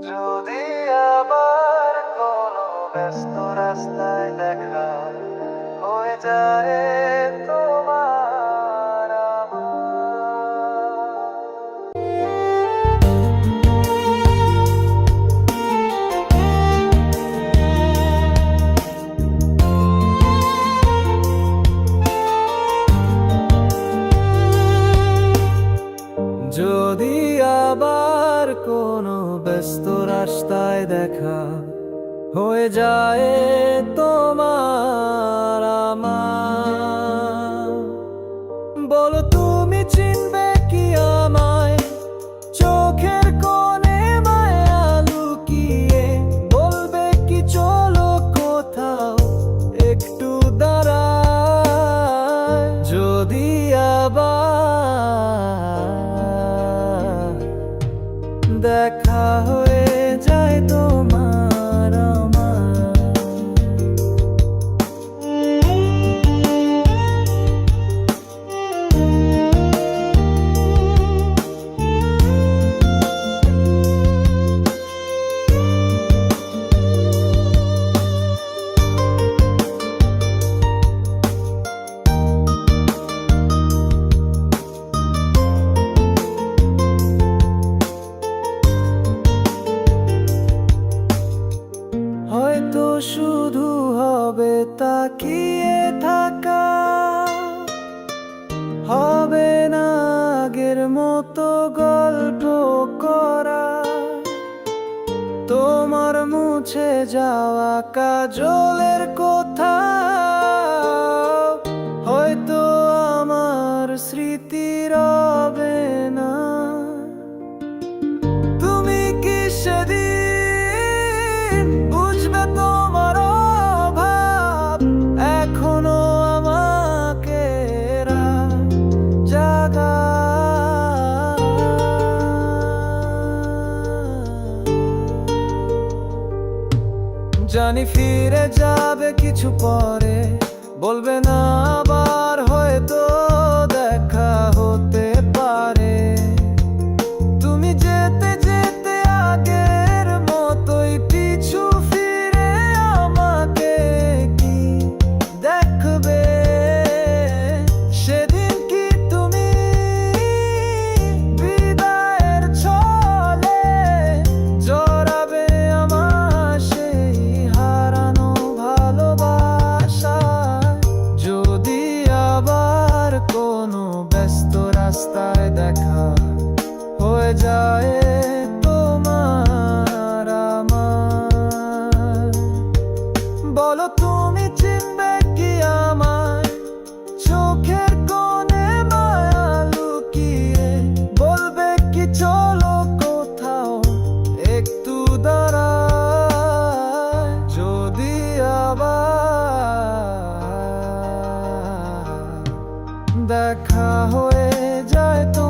যদি আবার কোনো ব্যস্ত রাস্তায় দেখা হয়ে যায় তোমার যদি আবার কোনো ব্যস্ত রাস্তায় দেখা হয়ে যায় তোমার আমার, বলো তুমি চিনবে কি আমায়? চোখের কোণে মায়া লুকিয়ে বলবে কি চলো কোথাও একটু দাঁড়ায়। যদি আবার দেখা হয়ে যায় তোমার আমার, হয়তো শুধু হবে তাকিয়ে থাকা, হবে না আগের মতো গল্প করা। তোমার মুছে যাওয়া কাজলের কথা হয়তো আমার স্মৃতি রবে না। তুমি কি সেদিন বুঝবে তোমার অভাব? এখনো আমাকে রাত জাগা। জানি ফিরে যাবে কিছু পরে, বলবে না আবার হয়তো দেখা হতে পারে। তুমি যেতে যেতে আগের মতোই পিছু ফিরে আমাকে কি দেখবে? সেদিন কি তুমি বিদায়ের ছলে জড়াবে আমার সেই হারানো ভালোবাসা? যদি আবার কোনো ব্যস্ত রাস্তায় দেখা হয়ে যায় তোমার আমার, বলো তুমি চিনবে কি আমায়? চোখের কোণে মায়া লুকিয়ে বলবে কি চলো কোথাও একটু দাঁড়ায়। যদি আবার দেখা হয়ে যায় তো